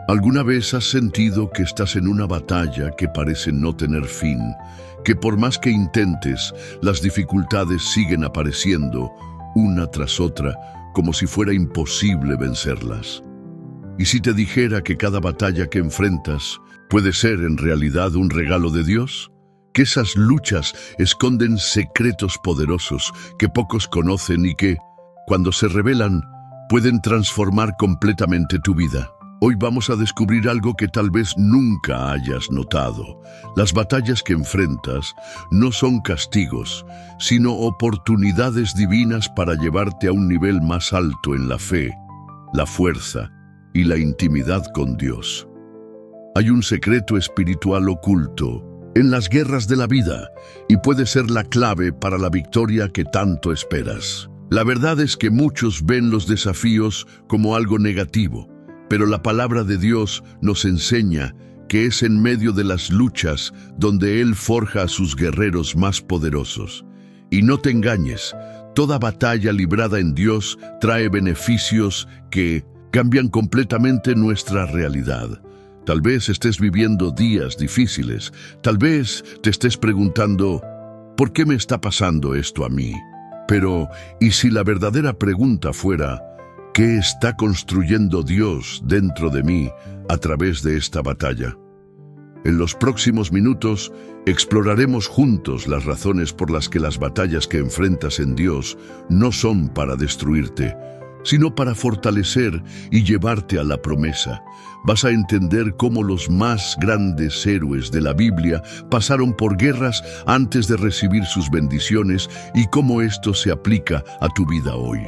¿Alguna vez has sentido que estás en una batalla que parece no tener fin, que por más que intentes, las dificultades siguen apareciendo, una tras otra, como si fuera imposible vencerlas? ¿Y si te dijera que cada batalla que enfrentas puede ser en realidad un regalo de Dios? Que esas luchas esconden secretos poderosos que pocos conocen y que, cuando se revelan, pueden transformar completamente tu vida. Hoy vamos a descubrir algo que tal vez nunca hayas notado. Las batallas que enfrentas no son castigos, sino oportunidades divinas para llevarte a un nivel más alto en la fe, la fuerza y la intimidad con Dios. Hay un secreto espiritual oculto en las guerras de la vida y puede ser la clave para la victoria que tanto esperas. La verdad es que muchos ven los desafíos como algo negativo, pero la palabra de Dios nos enseña que es en medio de las luchas donde Él forja a sus guerreros más poderosos. Y no te engañes, toda batalla librada en Dios trae beneficios que cambian completamente nuestra realidad. Tal vez estés viviendo días difíciles, tal vez te estés preguntando, ¿por qué me está pasando esto a mí? Pero, ¿y si la verdadera pregunta fuera, ¿qué está construyendo Dios dentro de mí a través de esta batalla? En los próximos minutos exploraremos juntos las razones por las que las batallas que enfrentas en Dios no son para destruirte, sino para fortalecer y llevarte a la promesa. Vas a entender cómo los más grandes héroes de la Biblia pasaron por guerras antes de recibir sus bendiciones y cómo esto se aplica a tu vida hoy.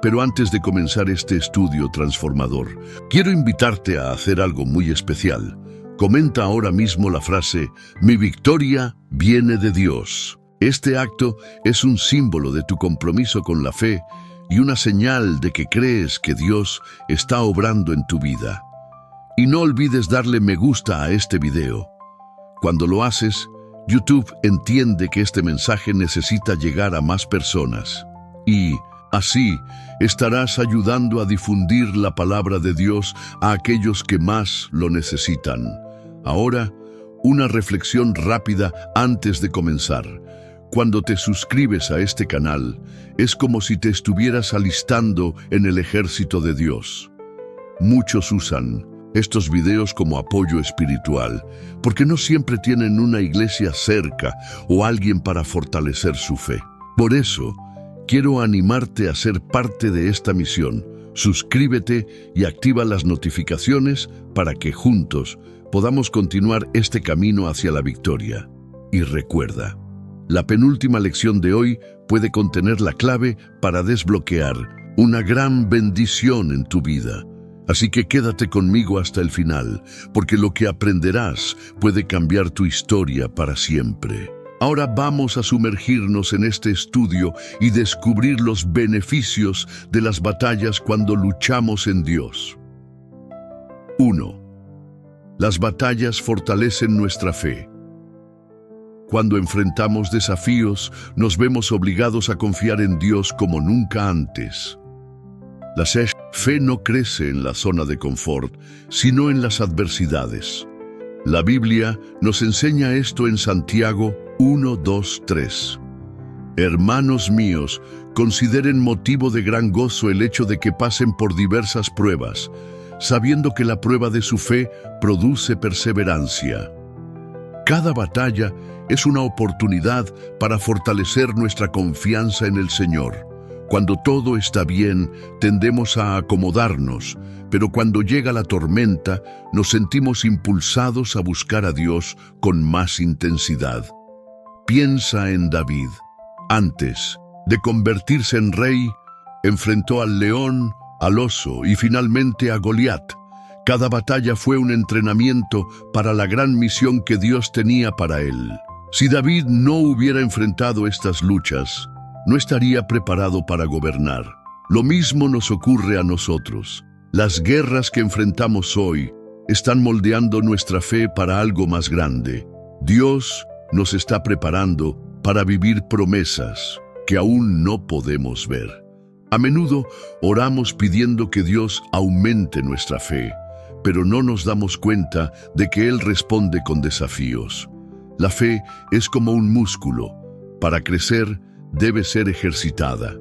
Pero antes de comenzar este estudio transformador, quiero invitarte a hacer algo muy especial. Comenta ahora mismo la frase, "Mi victoria viene de Dios". Este acto es un símbolo de tu compromiso con la fe y una señal de que crees que Dios está obrando en tu vida. Y no olvides darle me gusta a este video. Cuando lo haces, YouTube entiende que este mensaje necesita llegar a más personas. Y así estarás ayudando a difundir la palabra de Dios a aquellos que más lo necesitan. Ahora, una reflexión rápida antes de comenzar. Cuando te suscribes a este canal, es como si te estuvieras alistando en el ejército de Dios. Muchos usan estos videos como apoyo espiritual, porque no siempre tienen una iglesia cerca o alguien para fortalecer su fe. Por eso, quiero animarte a ser parte de esta misión. Suscríbete y activa las notificaciones para que juntos podamos continuar este camino hacia la victoria. Y recuerda, la penúltima lección de hoy puede contener la clave para desbloquear una gran bendición en tu vida. Así que quédate conmigo hasta el final, porque lo que aprenderás puede cambiar tu historia para siempre. Ahora vamos a sumergirnos en este estudio y descubrir los beneficios de las batallas cuando luchamos en Dios. 1. Las batallas fortalecen nuestra fe. Cuando enfrentamos desafíos, nos vemos obligados a confiar en Dios como nunca antes. La fe no crece en la zona de confort, sino en las adversidades. La Biblia nos enseña esto en Santiago 1, 2, 3. Hermanos míos, consideren motivo de gran gozo el hecho de que pasen por diversas pruebas, sabiendo que la prueba de su fe produce perseverancia. Cada batalla es una oportunidad para fortalecer nuestra confianza en el Señor. Cuando todo está bien, tendemos a acomodarnos, pero cuando llega la tormenta, nos sentimos impulsados a buscar a Dios con más intensidad. Piensa en David. Antes de convertirse en rey, enfrentó al león, al oso y finalmente a Goliat. Cada batalla fue un entrenamiento para la gran misión que Dios tenía para él. Si David no hubiera enfrentado estas luchas, no estaría preparado para gobernar. Lo mismo nos ocurre a nosotros. Las guerras que enfrentamos hoy están moldeando nuestra fe para algo más grande. Dios nos está preparando para vivir promesas que aún no podemos ver. A menudo oramos pidiendo que Dios aumente nuestra fe, pero no nos damos cuenta de que Él responde con desafíos. La fe es como un músculo. Para crecer, debe ser ejercitada.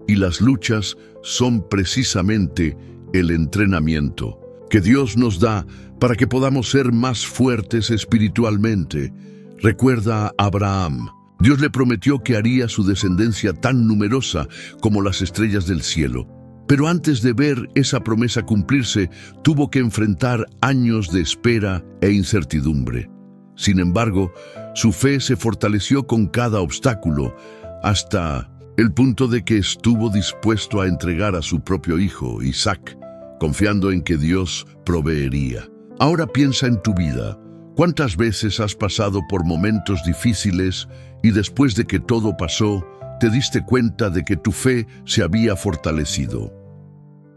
Y las luchas son precisamente el entrenamiento que Dios nos da para que podamos ser más fuertes espiritualmente. Recuerda a Abraham. Dios le prometió que haría su descendencia tan numerosa como las estrellas del cielo. Pero antes de ver esa promesa cumplirse, tuvo que enfrentar años de espera e incertidumbre. Sin embargo, su fe se fortaleció con cada obstáculo, hasta el punto de que estuvo dispuesto a entregar a su propio hijo, Isaac, confiando en que Dios proveería. Ahora piensa en tu vida. ¿Cuántas veces has pasado por momentos difíciles y después de que todo pasó, te diste cuenta de que tu fe se había fortalecido?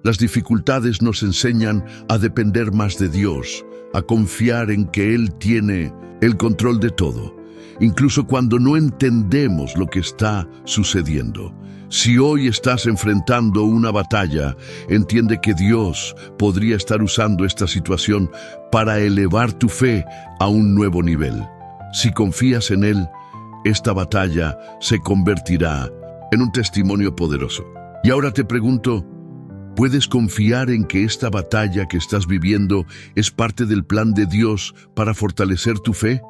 Las dificultades nos enseñan a depender más de Dios, a confiar en que Él tiene el control de todo, incluso cuando no entendemos lo que está sucediendo. Si hoy estás enfrentando una batalla, entiende que Dios podría estar usando esta situación para elevar tu fe a un nuevo nivel. Si confías en Él, esta batalla se convertirá en un testimonio poderoso. Y ahora te pregunto, ¿puedes confiar en que esta batalla que estás viviendo es parte del plan de Dios para fortalecer tu fe?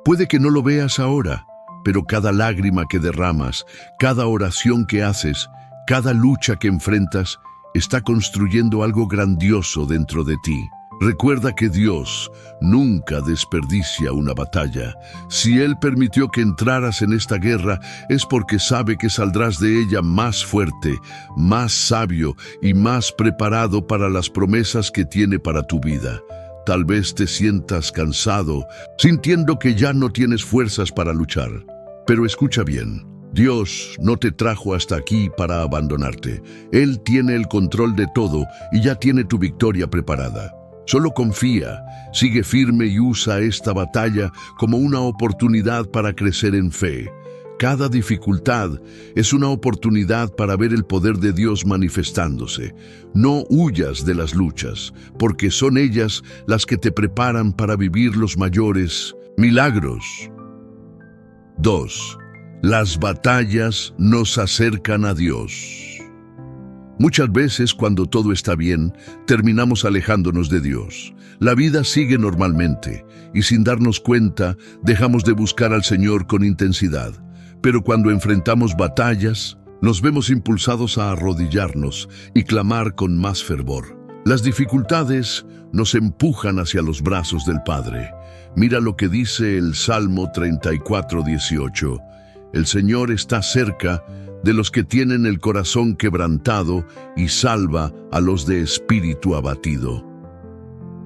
Puede que no lo veas ahora, pero cada lágrima que derramas, cada oración que haces, cada lucha que enfrentas, está construyendo algo grandioso dentro de ti. Recuerda que Dios nunca desperdicia una batalla. Si Él permitió que entraras en esta guerra, es porque sabe que saldrás de ella más fuerte, más sabio y más preparado para las promesas que tiene para tu vida. Tal vez te sientas cansado, sintiendo que ya no tienes fuerzas para luchar. Pero escucha bien, Dios no te trajo hasta aquí para abandonarte. Él tiene el control de todo y ya tiene tu victoria preparada. Solo confía, sigue firme y usa esta batalla como una oportunidad para crecer en fe. Cada dificultad es una oportunidad para ver el poder de Dios manifestándose. No huyas de las luchas, porque son ellas las que te preparan para vivir los mayores milagros. 2. Las batallas nos acercan a Dios. Muchas veces, cuando todo está bien, terminamos alejándonos de Dios. La vida sigue normalmente, y sin darnos cuenta, dejamos de buscar al Señor con intensidad. Pero cuando enfrentamos batallas, nos vemos impulsados a arrodillarnos y clamar con más fervor. Las dificultades nos empujan hacia los brazos del Padre. Mira lo que dice el Salmo 34:18. El Señor está cerca de los que tienen el corazón quebrantado y salva a los de espíritu abatido.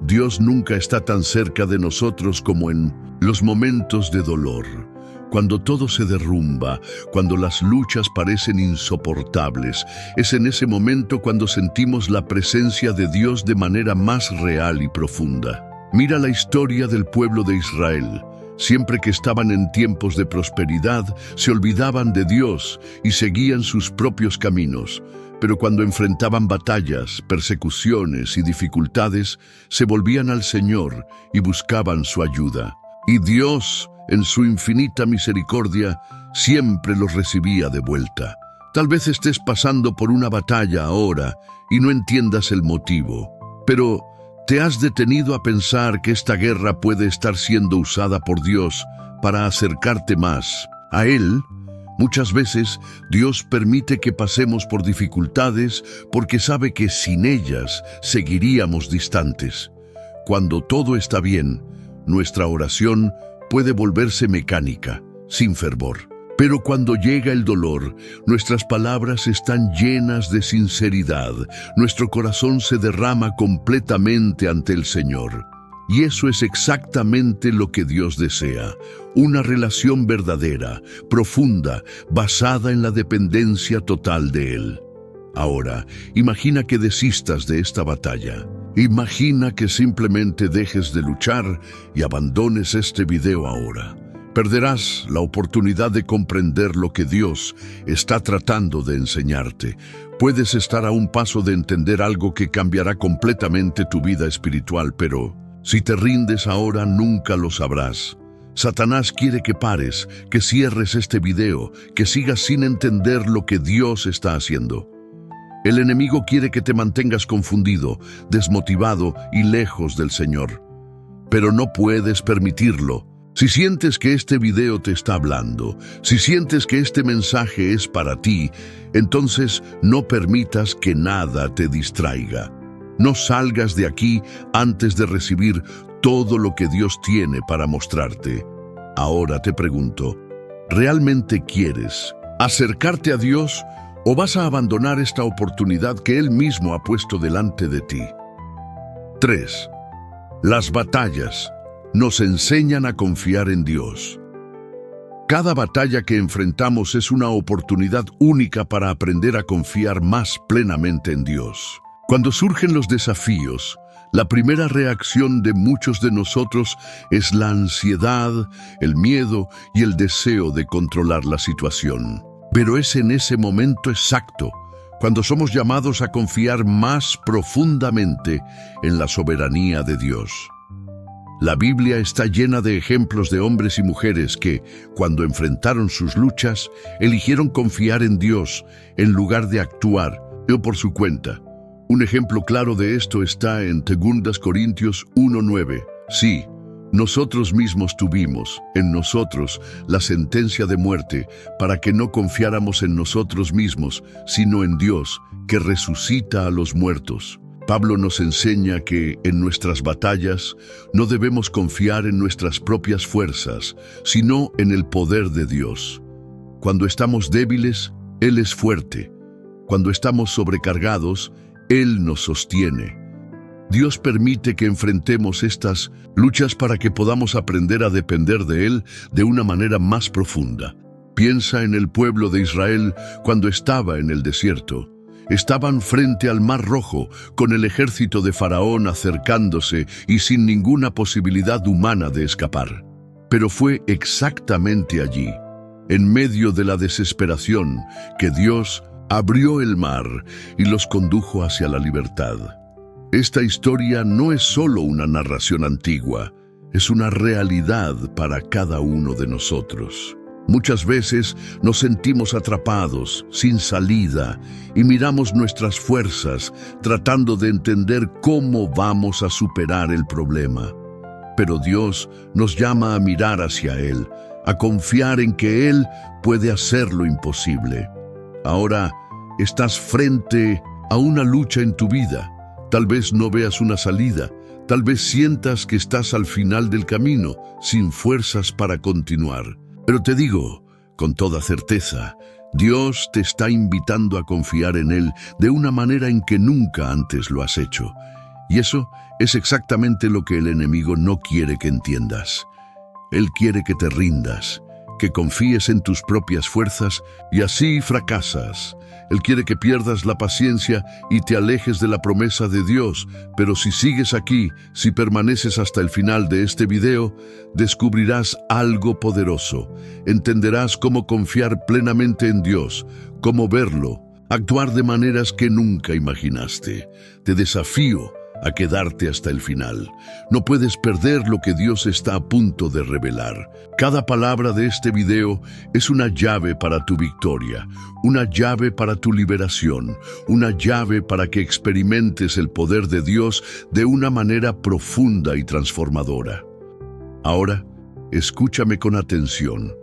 Dios nunca está tan cerca de nosotros como en los momentos de dolor. Cuando todo se derrumba, cuando las luchas parecen insoportables, es en ese momento cuando sentimos la presencia de Dios de manera más real y profunda. Mira la historia del pueblo de Israel. Siempre que estaban en tiempos de prosperidad, se olvidaban de Dios y seguían sus propios caminos. Pero cuando enfrentaban batallas, persecuciones y dificultades, se volvían al Señor y buscaban su ayuda. Y Dios, en su infinita misericordia, siempre los recibía de vuelta. Tal vez estés pasando por una batalla ahora y no entiendas el motivo, pero ¿te has detenido a pensar que esta guerra puede estar siendo usada por Dios para acercarte más a Él? Muchas veces Dios permite que pasemos por dificultades porque sabe que sin ellas seguiríamos distantes. Cuando todo está bien, nuestra oración puede volverse mecánica, sin fervor. Pero cuando llega el dolor, nuestras palabras están llenas de sinceridad. Nuestro corazón se derrama completamente ante el Señor. Y eso es exactamente lo que Dios desea. Una relación verdadera, profunda, basada en la dependencia total de Él. Ahora, imagina que desistas de esta batalla. Imagina que simplemente dejes de luchar y abandones este video ahora. Perderás la oportunidad de comprender lo que Dios está tratando de enseñarte. Puedes estar a un paso de entender algo que cambiará completamente tu vida espiritual, pero si te rindes ahora nunca lo sabrás. Satanás quiere que pares, que cierres este video, que sigas sin entender lo que Dios está haciendo. El enemigo quiere que te mantengas confundido, desmotivado y lejos del Señor. Pero no puedes permitirlo. Si sientes que este video te está hablando, si sientes que este mensaje es para ti, entonces no permitas que nada te distraiga. No salgas de aquí antes de recibir todo lo que Dios tiene para mostrarte. Ahora te pregunto, ¿realmente quieres acercarte a Dios o vas a abandonar esta oportunidad que Él mismo ha puesto delante de ti? 3. Las batallas nos enseñan a confiar en Dios. Cada batalla que enfrentamos es una oportunidad única para aprender a confiar más plenamente en Dios. Cuando surgen los desafíos, la primera reacción de muchos de nosotros es la ansiedad, el miedo y el deseo de controlar la situación. Pero es en ese momento exacto cuando somos llamados a confiar más profundamente en la soberanía de Dios. La Biblia está llena de ejemplos de hombres y mujeres que, cuando enfrentaron sus luchas, eligieron confiar en Dios en lugar de actuar por su cuenta. Un ejemplo claro de esto está en 2 Corintios 1:9. Sí, nosotros mismos tuvimos en nosotros la sentencia de muerte para que no confiáramos en nosotros mismos, sino en Dios, que resucita a los muertos. Pablo nos enseña que en nuestras batallas no debemos confiar en nuestras propias fuerzas, sino en el poder de Dios. Cuando estamos débiles, Él es fuerte. Cuando estamos sobrecargados, Él nos sostiene. Dios permite que enfrentemos estas luchas para que podamos aprender a depender de Él de una manera más profunda. Piensa en el pueblo de Israel cuando estaba en el desierto. Estaban frente al Mar Rojo, con el ejército de Faraón acercándose y sin ninguna posibilidad humana de escapar. Pero fue exactamente allí, en medio de la desesperación, que Dios abrió el mar y los condujo hacia la libertad. Esta historia no es solo una narración antigua, es una realidad para cada uno de nosotros. Muchas veces nos sentimos atrapados, sin salida, y miramos nuestras fuerzas tratando de entender cómo vamos a superar el problema. Pero Dios nos llama a mirar hacia Él, a confiar en que Él puede hacer lo imposible. Ahora estás frente a una lucha en tu vida. Tal vez no veas una salida, tal vez sientas que estás al final del camino, sin fuerzas para continuar. Pero te digo, con toda certeza, Dios te está invitando a confiar en Él de una manera en que nunca antes lo has hecho. Y eso es exactamente lo que el enemigo no quiere que entiendas. Él quiere que te rindas, que confíes en tus propias fuerzas y así fracasas. Él quiere que pierdas la paciencia y te alejes de la promesa de Dios, pero si sigues aquí, si permaneces hasta el final de este video, descubrirás algo poderoso. Entenderás cómo confiar plenamente en Dios, cómo verlo, actuar de maneras que nunca imaginaste. Te desafío a quedarte hasta el final. No puedes perder lo que Dios está a punto de revelar. Cada palabra de este video es una llave para tu victoria, una llave para tu liberación, una llave para que experimentes el poder de Dios de una manera profunda y transformadora. Ahora, escúchame con atención.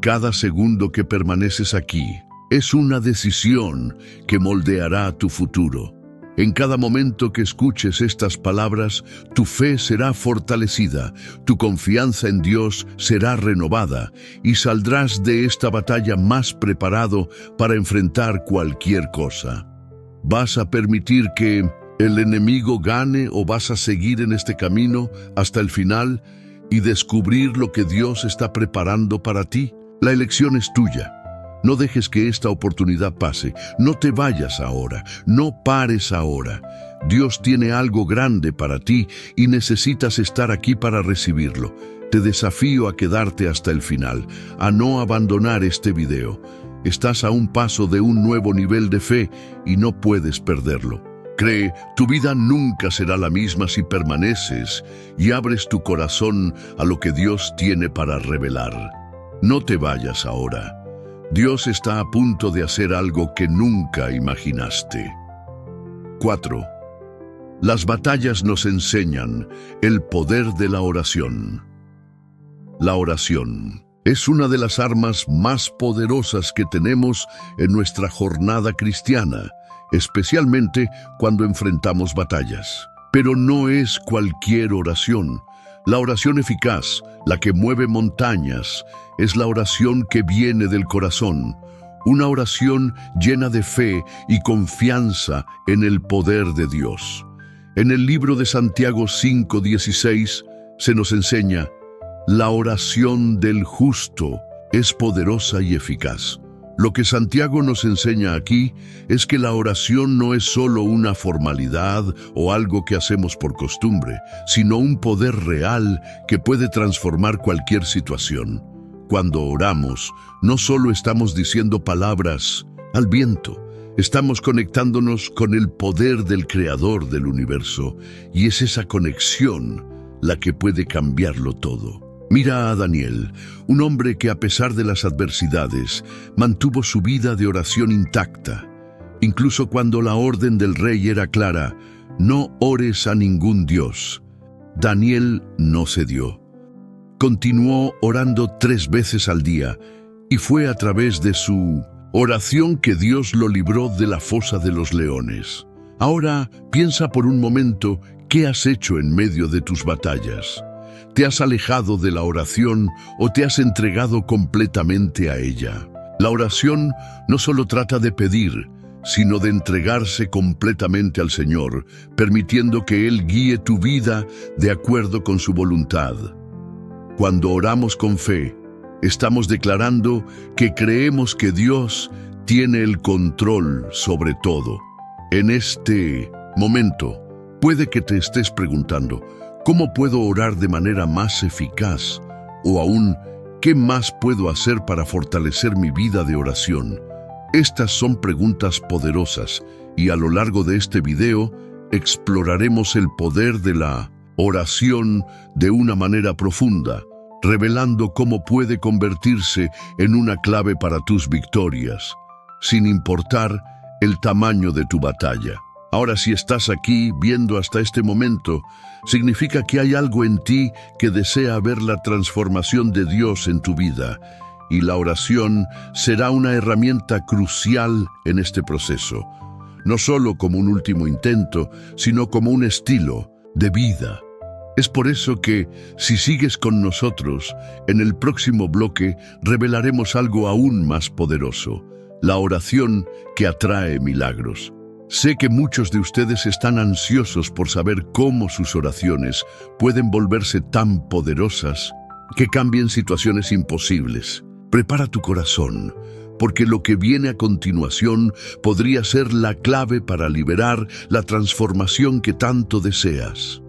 Cada segundo que permaneces aquí es una decisión que moldeará tu futuro. En cada momento que escuches estas palabras, tu fe será fortalecida, tu confianza en Dios será renovada y saldrás de esta batalla más preparado para enfrentar cualquier cosa. ¿Vas a permitir que el enemigo gane o vas a seguir en este camino hasta el final y descubrir lo que Dios está preparando para ti? La elección es tuya. No dejes que esta oportunidad pase. No te vayas ahora. No pares ahora. Dios tiene algo grande para ti y necesitas estar aquí para recibirlo. Te desafío a quedarte hasta el final, a no abandonar este video. Estás a un paso de un nuevo nivel de fe y no puedes perderlo. Cree, tu vida nunca será la misma si permaneces y abres tu corazón a lo que Dios tiene para revelar. No te vayas ahora. Dios está a punto de hacer algo que nunca imaginaste. 4. Las batallas nos enseñan el poder de la oración. La oración es una de las armas más poderosas que tenemos en nuestra jornada cristiana, especialmente cuando enfrentamos batallas. Pero no es cualquier oración. La oración eficaz, la que mueve montañas, es la oración que viene del corazón, una oración llena de fe y confianza en el poder de Dios. En el libro de Santiago 5:16 se nos enseña: la oración del justo es poderosa y eficaz. Lo que Santiago nos enseña aquí es que la oración no es solo una formalidad o algo que hacemos por costumbre, sino un poder real que puede transformar cualquier situación. Cuando oramos, no solo estamos diciendo palabras al viento, estamos conectándonos con el poder del Creador del universo, y es esa conexión la que puede cambiarlo todo. Mira a Daniel, un hombre que a pesar de las adversidades mantuvo su vida de oración intacta. Incluso cuando la orden del rey era clara: no ores a ningún dios, Daniel no cedió. Continuó orando 3 veces al día, y fue a través de su oración que Dios lo libró de la fosa de los leones. Ahora piensa por un momento qué has hecho en medio de tus batallas. ¿Te has alejado de la oración o te has entregado completamente a ella? La oración no solo trata de pedir, sino de entregarse completamente al Señor, permitiendo que Él guíe tu vida de acuerdo con su voluntad. Cuando oramos con fe, estamos declarando que creemos que Dios tiene el control sobre todo. En este momento, puede que te estés preguntando: ¿cómo puedo orar de manera más eficaz? O aún, ¿qué más puedo hacer para fortalecer mi vida de oración? Estas son preguntas poderosas, y a lo largo de este video exploraremos el poder de la oración de una manera profunda, revelando cómo puede convertirse en una clave para tus victorias, sin importar el tamaño de tu batalla. Ahora, si estás aquí viendo hasta este momento, significa que hay algo en ti que desea ver la transformación de Dios en tu vida, y la oración será una herramienta crucial en este proceso, no solo como un último intento, sino como un estilo de vida. Es por eso que, si sigues con nosotros, en el próximo bloque revelaremos algo aún más poderoso: la oración que atrae milagros. Sé que muchos de ustedes están ansiosos por saber cómo sus oraciones pueden volverse tan poderosas que cambien situaciones imposibles. Prepara tu corazón, porque lo que viene a continuación podría ser la clave para liberar la transformación que tanto deseas.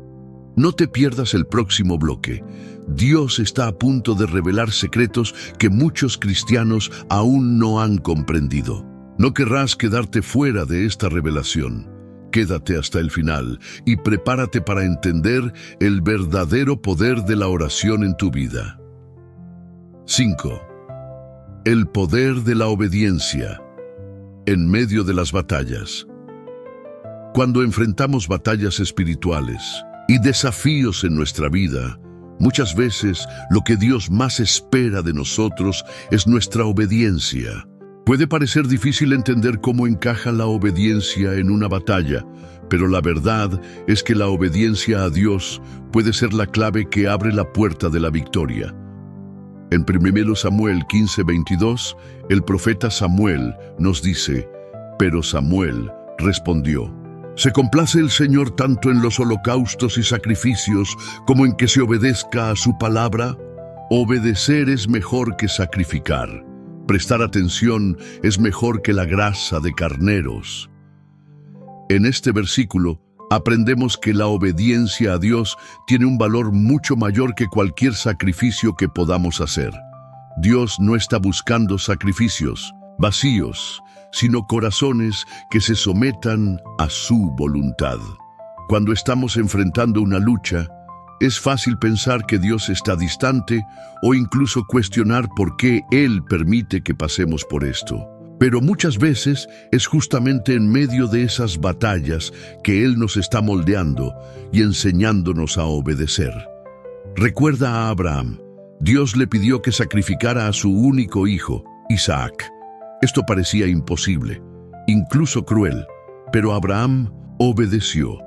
No te pierdas el próximo bloque. Dios está a punto de revelar secretos que muchos cristianos aún no han comprendido. No querrás quedarte fuera de esta revelación. Quédate hasta el final y prepárate para entender el verdadero poder de la oración en tu vida. 5. El poder de la obediencia en medio de las batallas. Cuando enfrentamos batallas espirituales y desafíos en nuestra vida, muchas veces lo que Dios más espera de nosotros es nuestra obediencia. Puede parecer difícil entender cómo encaja la obediencia en una batalla, pero la verdad es que la obediencia a Dios puede ser la clave que abre la puerta de la victoria. En 1 Samuel 15:22, el profeta Samuel nos dice: pero Samuel respondió: ¿se complace el Señor tanto en los holocaustos y sacrificios como en que se obedezca a su palabra? Obedecer es mejor que sacrificar. Prestar atención es mejor que la grasa de carneros. En este versículo, aprendemos que la obediencia a Dios tiene un valor mucho mayor que cualquier sacrificio que podamos hacer. Dios no está buscando sacrificios vacíos, sino corazones que se sometan a su voluntad. Cuando estamos enfrentando una lucha, es fácil pensar que Dios está distante o incluso cuestionar por qué Él permite que pasemos por esto. Pero muchas veces es justamente en medio de esas batallas que Él nos está moldeando y enseñándonos a obedecer. Recuerda a Abraham. Dios le pidió que sacrificara a su único hijo, Isaac. Esto parecía imposible, incluso cruel, pero Abraham obedeció.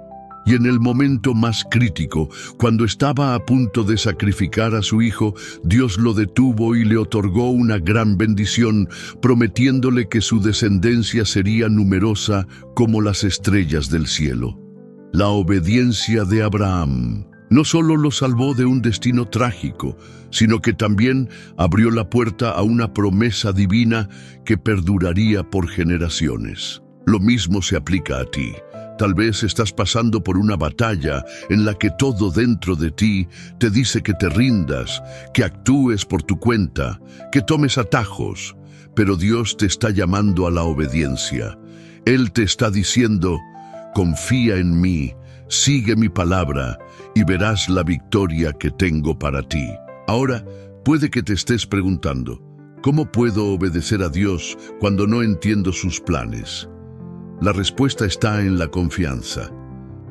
Y en el momento más crítico, cuando estaba a punto de sacrificar a su hijo, Dios lo detuvo y le otorgó una gran bendición, prometiéndole que su descendencia sería numerosa como las estrellas del cielo. La obediencia de Abraham no solo lo salvó de un destino trágico, sino que también abrió la puerta a una promesa divina que perduraría por generaciones. Lo mismo se aplica a ti. Tal vez estás pasando por una batalla en la que todo dentro de ti te dice que te rindas, que actúes por tu cuenta, que tomes atajos, pero Dios te está llamando a la obediencia. Él te está diciendo, confía en mí, sigue mi palabra y verás la victoria que tengo para ti. Ahora, puede que te estés preguntando, ¿cómo puedo obedecer a Dios cuando no entiendo sus planes? La respuesta está en la confianza.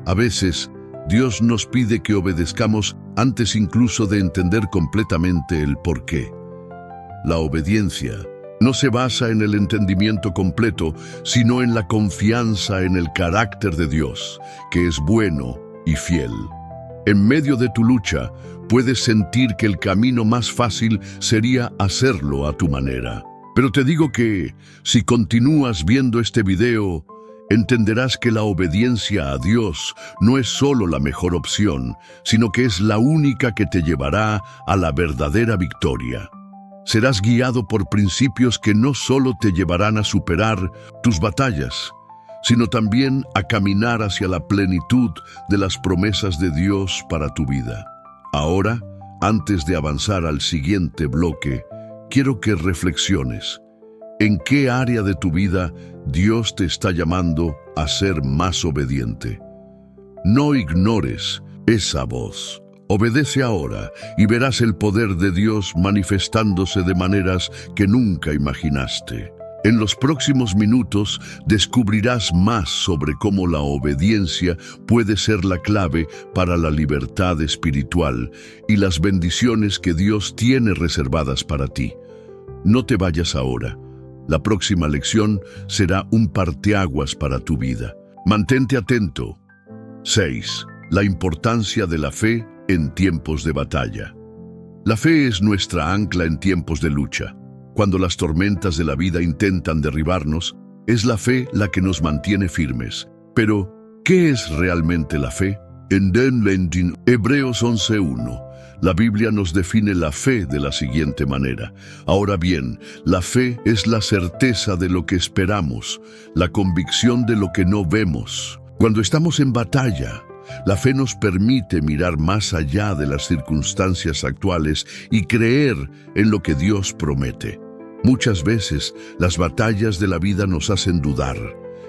A veces, Dios nos pide que obedezcamos antes incluso de entender completamente el porqué. La obediencia no se basa en el entendimiento completo, sino en la confianza en el carácter de Dios, que es bueno y fiel. En medio de tu lucha, puedes sentir que el camino más fácil sería hacerlo a tu manera. Pero te digo que, si continúas viendo este video, entenderás que la obediencia a Dios no es solo la mejor opción, sino que es la única que te llevará a la verdadera victoria. Serás guiado por principios que no solo te llevarán a superar tus batallas, sino también a caminar hacia la plenitud de las promesas de Dios para tu vida. Ahora, antes de avanzar al siguiente bloque, quiero que reflexiones. ¿En qué área de tu vida Dios te está llamando a ser más obediente? No ignores esa voz. Obedece ahora y verás el poder de Dios manifestándose de maneras que nunca imaginaste. En los próximos minutos descubrirás más sobre cómo la obediencia puede ser la clave para la libertad espiritual y las bendiciones que Dios tiene reservadas para ti. No te vayas ahora. La próxima lección será un parteaguas para tu vida. Mantente atento. 6. La importancia de la fe en tiempos de batalla. La fe es nuestra ancla en tiempos de lucha. Cuando las tormentas de la vida intentan derribarnos, es la fe la que nos mantiene firmes. Pero, ¿qué es realmente la fe? En Hebreos 11:1, la Biblia nos define la fe de la siguiente manera. Ahora bien, la fe es la certeza de lo que esperamos, la convicción de lo que no vemos. Cuando estamos en batalla, la fe nos permite mirar más allá de las circunstancias actuales y creer en lo que Dios promete. Muchas veces, las batallas de la vida nos hacen dudar.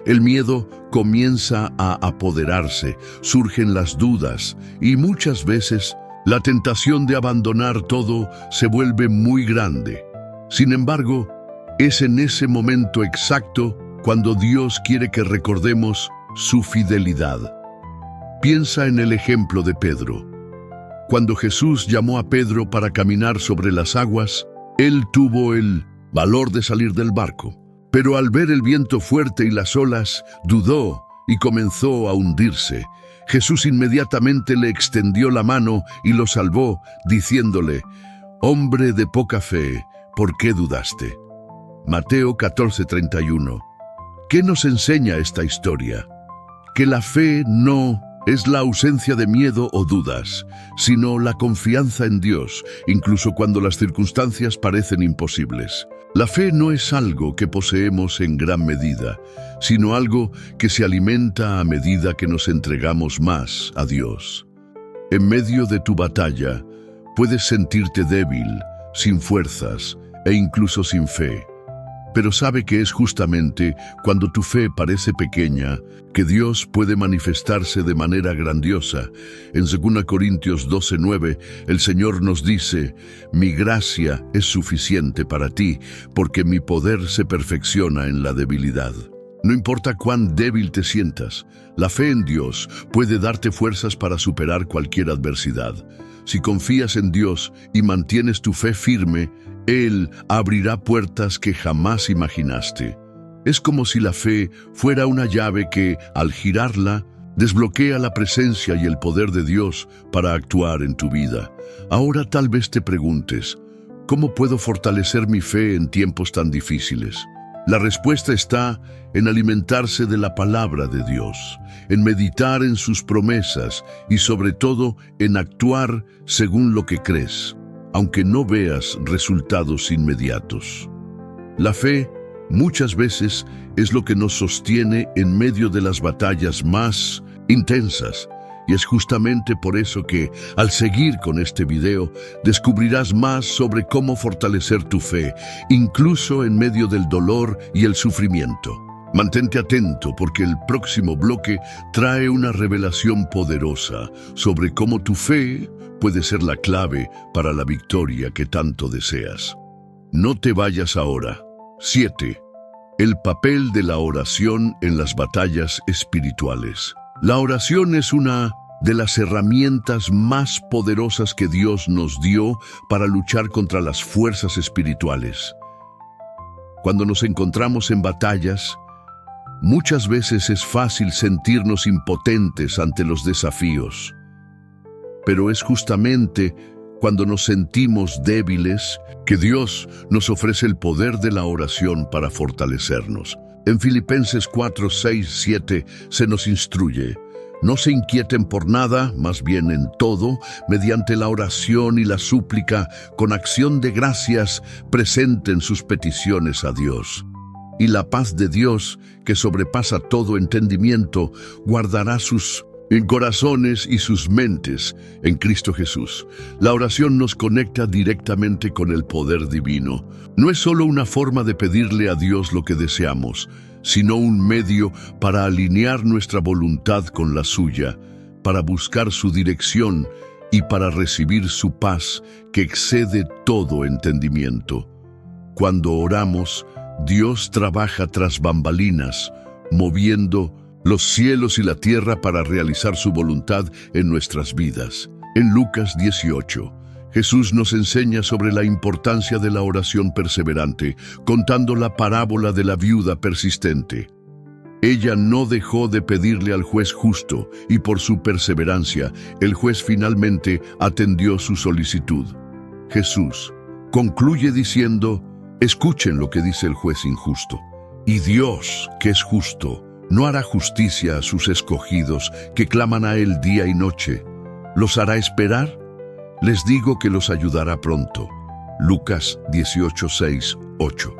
El miedo comienza a apoderarse, surgen las dudas y muchas veces la tentación de abandonar todo se vuelve muy grande. Sin embargo, es en ese momento exacto cuando Dios quiere que recordemos su fidelidad. Piensa en el ejemplo de Pedro. Cuando Jesús llamó a Pedro para caminar sobre las aguas, él tuvo el valor de salir del barco. Pero al ver el viento fuerte y las olas, dudó y comenzó a hundirse. Jesús inmediatamente le extendió la mano y lo salvó, diciéndole: «Hombre de poca fe, ¿por qué dudaste?». Mateo 14:31. ¿Qué nos enseña esta historia? Que la fe no es la ausencia de miedo o dudas, sino la confianza en Dios, incluso cuando las circunstancias parecen imposibles. La fe no es algo que poseemos en gran medida, sino algo que se alimenta a medida que nos entregamos más a Dios. En medio de tu batalla, puedes sentirte débil, sin fuerzas e incluso sin fe. Pero sabe que es justamente cuando tu fe parece pequeña que Dios puede manifestarse de manera grandiosa. En 2 Corintios 12:9, el Señor nos dice: «Mi gracia es suficiente para ti, porque mi poder se perfecciona en la debilidad». No importa cuán débil te sientas, la fe en Dios puede darte fuerzas para superar cualquier adversidad. Si confías en Dios y mantienes tu fe firme, Él abrirá puertas que jamás imaginaste. Es como si la fe fuera una llave que, al girarla, desbloquea la presencia y el poder de Dios para actuar en tu vida. Ahora tal vez te preguntes, ¿cómo puedo fortalecer mi fe en tiempos tan difíciles? La respuesta está en alimentarse de la palabra de Dios, en meditar en sus promesas y sobre todo en actuar según lo que crees, aunque no veas resultados inmediatos. La fe muchas veces es lo que nos sostiene en medio de las batallas más intensas. Y es justamente por eso que, al seguir con este video, descubrirás más sobre cómo fortalecer tu fe, incluso en medio del dolor y el sufrimiento. Mantente atento porque el próximo bloque trae una revelación poderosa sobre cómo tu fe puede ser la clave para la victoria que tanto deseas. No te vayas ahora. 7. El papel de la oración en las batallas espirituales. La oración es una de las herramientas más poderosas que Dios nos dio para luchar contra las fuerzas espirituales. Cuando nos encontramos en batallas, muchas veces es fácil sentirnos impotentes ante los desafíos. Pero es justamente cuando nos sentimos débiles que Dios nos ofrece el poder de la oración para fortalecernos. En Filipenses 4, 6, 7 se nos instruye: «No se inquieten por nada, más bien en todo, mediante la oración y la súplica, con acción de gracias, presenten sus peticiones a Dios. Y la paz de Dios, que sobrepasa todo entendimiento, guardará sus corazones y sus mentes en Cristo Jesús». La oración nos conecta directamente con el poder divino. No es solo una forma de pedirle a Dios lo que deseamos, sino un medio para alinear nuestra voluntad con la suya, para buscar su dirección y para recibir su paz que excede todo entendimiento. Cuando oramos, Dios trabaja tras bambalinas, moviendo los cielos y la tierra para realizar su voluntad en nuestras vidas. En Lucas 18, Jesús nos enseña sobre la importancia de la oración perseverante, contando la parábola de la viuda persistente. Ella no dejó de pedirle al juez justo, y por su perseverancia, el juez finalmente atendió su solicitud. Jesús concluye diciendo: «Escuchen lo que dice el juez injusto. Y Dios, que es justo, no hará justicia a sus escogidos que claman a Él día y noche. ¿Los hará esperar? Les digo que los ayudará pronto». Lucas 18, 6, 8.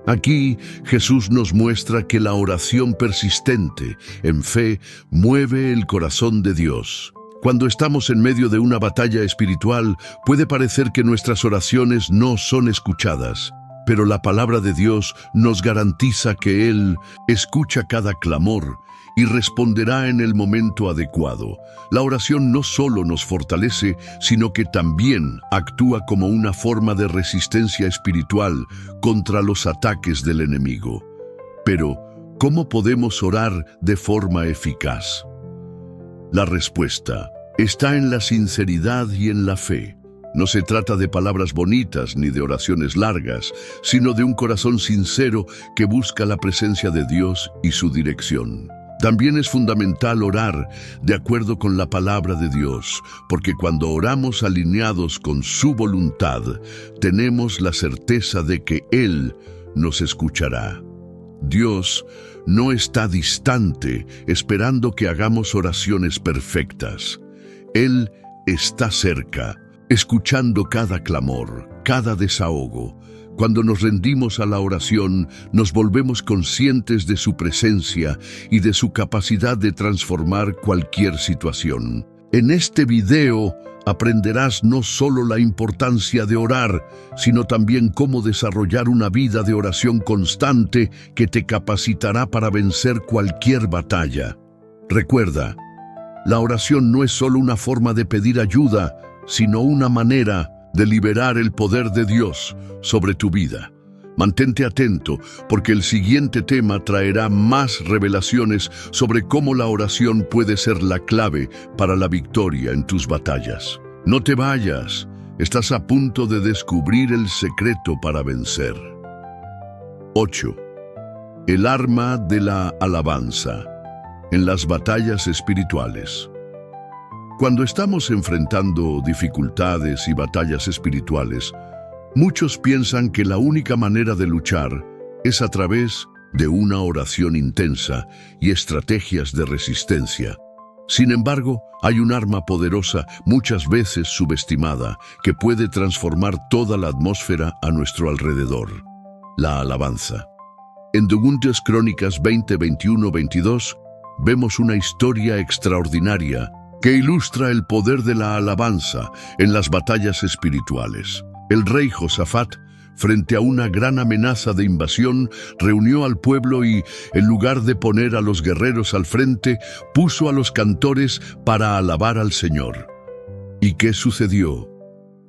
Aquí Jesús nos muestra que la oración persistente en fe mueve el corazón de Dios. Cuando estamos en medio de una batalla espiritual, puede parecer que nuestras oraciones no son escuchadas, pero la palabra de Dios nos garantiza que Él escucha cada clamor y responderá en el momento adecuado. La oración no solo nos fortalece, sino que también actúa como una forma de resistencia espiritual contra los ataques del enemigo. Pero, ¿cómo podemos orar de forma eficaz? La respuesta está en la sinceridad y en la fe. No se trata de palabras bonitas ni de oraciones largas, sino de un corazón sincero que busca la presencia de Dios y su dirección. También es fundamental orar de acuerdo con la palabra de Dios, porque cuando oramos alineados con su voluntad, tenemos la certeza de que Él nos escuchará. Dios no está distante esperando que hagamos oraciones perfectas. Él está cerca, escuchando cada clamor, cada desahogo. Cuando nos rendimos a la oración, nos volvemos conscientes de su presencia y de su capacidad de transformar cualquier situación. En este video aprenderás no solo la importancia de orar, sino también cómo desarrollar una vida de oración constante que te capacitará para vencer cualquier batalla. Recuerda, la oración no es solo una forma de pedir ayuda, sino una manera de liberar el poder de Dios sobre tu vida. Mantente atento, porque el siguiente tema traerá más revelaciones sobre cómo la oración puede ser la clave para la victoria en tus batallas. No te vayas, estás a punto de descubrir el secreto para vencer. 8. El arma de la alabanza en las batallas espirituales. Cuando estamos enfrentando dificultades y batallas espirituales, muchos piensan que la única manera de luchar es a través de una oración intensa y estrategias de resistencia. Sin embargo, hay un arma poderosa, muchas veces subestimada, que puede transformar toda la atmósfera a nuestro alrededor: la alabanza. En 2 Crónicas 20, 21, 22, vemos una historia extraordinaria que ilustra el poder de la alabanza en las batallas espirituales. El rey Josafat, frente a una gran amenaza de invasión, reunió al pueblo y, en lugar de poner a los guerreros al frente, puso a los cantores para alabar al Señor. ¿Y qué sucedió?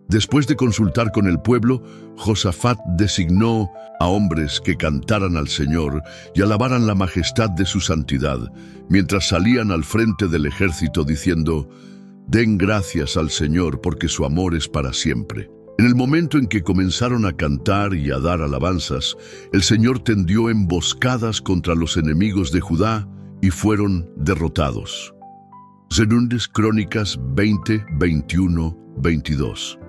Después de consultar con el pueblo, Josafat designó a hombres que cantaran al Señor y alabaran la majestad de su santidad, mientras salían al frente del ejército diciendo: «Den gracias al Señor porque su amor es para siempre». En el momento en que comenzaron a cantar y a dar alabanzas, el Señor tendió emboscadas contra los enemigos de Judá y fueron derrotados. 2 Crónicas 20, 21, 22.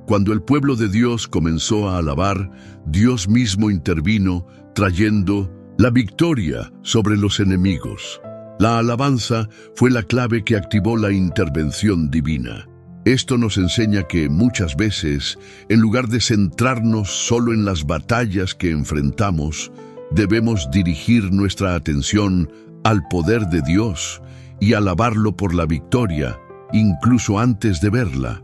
Cuando el pueblo de Dios comenzó a alabar, Dios mismo intervino, trayendo la victoria sobre los enemigos. La alabanza fue la clave que activó la intervención divina. Esto nos enseña que muchas veces, en lugar de centrarnos solo en las batallas que enfrentamos, debemos dirigir nuestra atención al poder de Dios y alabarlo por la victoria, incluso antes de verla.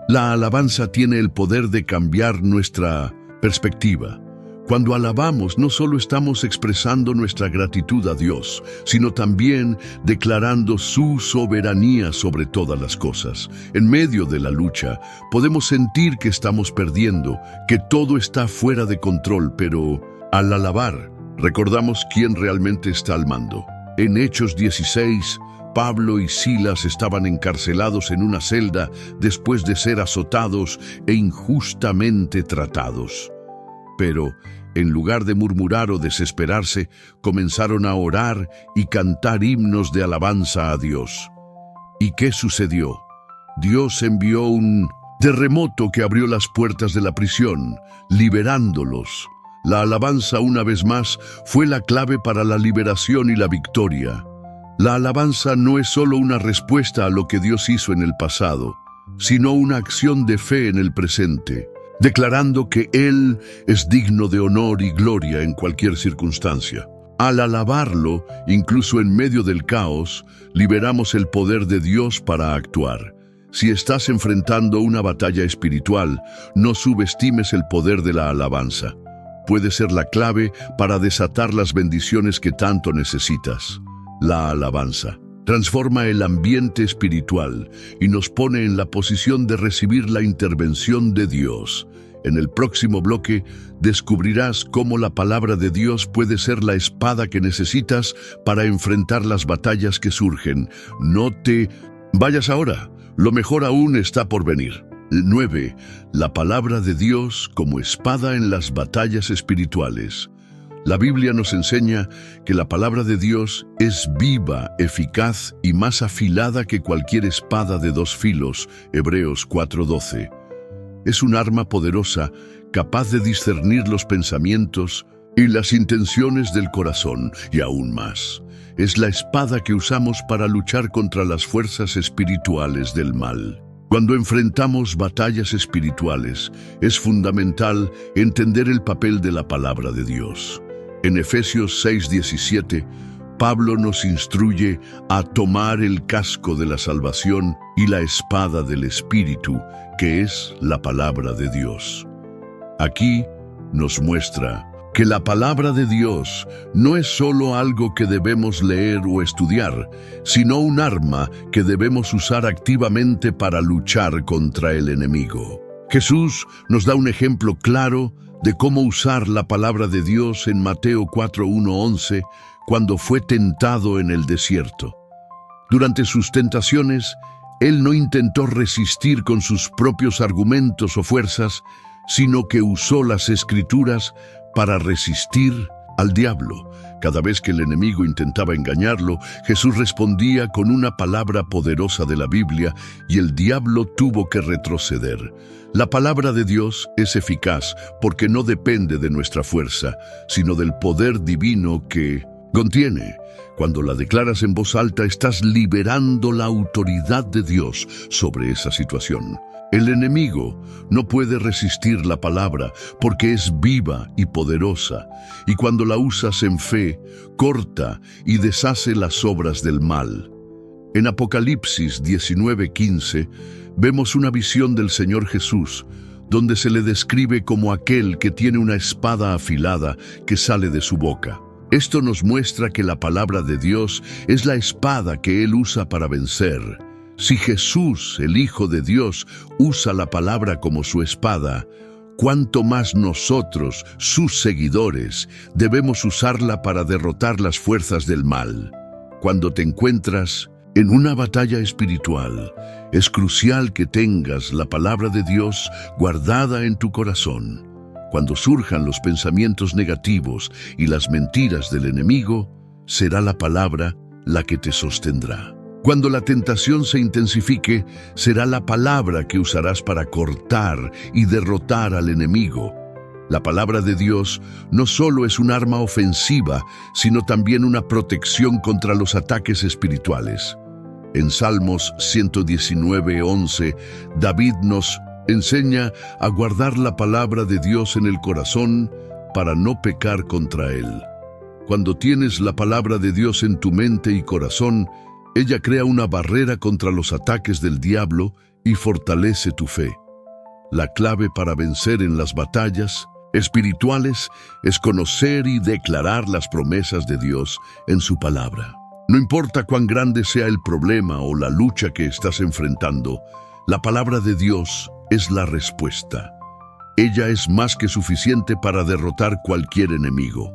La alabanza tiene el poder de cambiar nuestra perspectiva. Cuando alabamos, no solo estamos expresando nuestra gratitud a Dios, sino también declarando su soberanía sobre todas las cosas. En medio de la lucha, podemos sentir que estamos perdiendo, que todo está fuera de control, pero al alabar, recordamos quién realmente está al mando. En Hechos 16, Pablo y Silas estaban encarcelados en una celda después de ser azotados e injustamente tratados. Pero, en lugar de murmurar o desesperarse, comenzaron a orar y cantar himnos de alabanza a Dios. ¿Y qué sucedió? Dios envió un terremoto que abrió las puertas de la prisión, liberándolos. La alabanza, una vez más, fue la clave para la liberación y la victoria. La alabanza no es solo una respuesta a lo que Dios hizo en el pasado, sino una acción de fe en el presente, declarando que Él es digno de honor y gloria en cualquier circunstancia. Al alabarlo, incluso en medio del caos, liberamos el poder de Dios para actuar. Si estás enfrentando una batalla espiritual, no subestimes el poder de la alabanza. Puede ser la clave para desatar las bendiciones que tanto necesitas. La alabanza transforma el ambiente espiritual y nos pone en la posición de recibir la intervención de Dios. En el próximo bloque descubrirás cómo la palabra de Dios puede ser la espada que necesitas para enfrentar las batallas que surgen. No te vayas ahora, lo mejor aún está por venir. 9. La palabra de Dios como espada en las batallas espirituales. La Biblia nos enseña que la palabra de Dios es viva, eficaz y más afilada que cualquier espada de dos filos. Hebreos 4:12. Es un arma poderosa, capaz de discernir los pensamientos, y las intenciones del corazón, y aún más. Es la espada que usamos para luchar contra las fuerzas espirituales del mal. Cuando enfrentamos batallas espirituales, es fundamental entender el papel de la palabra de Dios. En Efesios 6:17, Pablo nos instruye a tomar el casco de la salvación y la espada del Espíritu, que es la palabra de Dios. Aquí nos muestra que la palabra de Dios no es solo algo que debemos leer o estudiar, sino un arma que debemos usar activamente para luchar contra el enemigo. Jesús nos da un ejemplo claro de cómo usar la palabra de Dios en Mateo 4:1-11, cuando fue tentado en el desierto. Durante sus tentaciones, Él no intentó resistir con sus propios argumentos o fuerzas, sino que usó las Escrituras para resistir al diablo. Cada vez que el enemigo intentaba engañarlo, Jesús respondía con una palabra poderosa de la Biblia y el diablo tuvo que retroceder. La palabra de Dios es eficaz porque no depende de nuestra fuerza, sino del poder divino que contiene. Cuando la declaras en voz alta, estás liberando la autoridad de Dios sobre esa situación. El enemigo no puede resistir la palabra porque es viva y poderosa, y cuando la usas en fe, corta y deshace las obras del mal. En Apocalipsis 19:15 vemos una visión del Señor Jesús, donde se le describe como aquel que tiene una espada afilada que sale de su boca. Esto nos muestra que la palabra de Dios es la espada que Él usa para vencer. Si Jesús, el Hijo de Dios, usa la palabra como su espada, ¿cuánto más nosotros, sus seguidores, debemos usarla para derrotar las fuerzas del mal? Cuando te encuentras en una batalla espiritual, es crucial que tengas la palabra de Dios guardada en tu corazón. Cuando surjan los pensamientos negativos y las mentiras del enemigo, será la palabra la que te sostendrá. Cuando la tentación se intensifique, será la palabra que usarás para cortar y derrotar al enemigo. La palabra de Dios no solo es un arma ofensiva, sino también una protección contra los ataques espirituales. En Salmos 119:11, David nos enseña a guardar la palabra de Dios en el corazón para no pecar contra él. Cuando tienes la palabra de Dios en tu mente y corazón, ella crea una barrera contra los ataques del diablo y fortalece tu fe. La clave para vencer en las batallas espirituales es conocer y declarar las promesas de Dios en su palabra. No importa cuán grande sea el problema o la lucha que estás enfrentando, la palabra de Dios es la respuesta. Ella es más que suficiente para derrotar cualquier enemigo.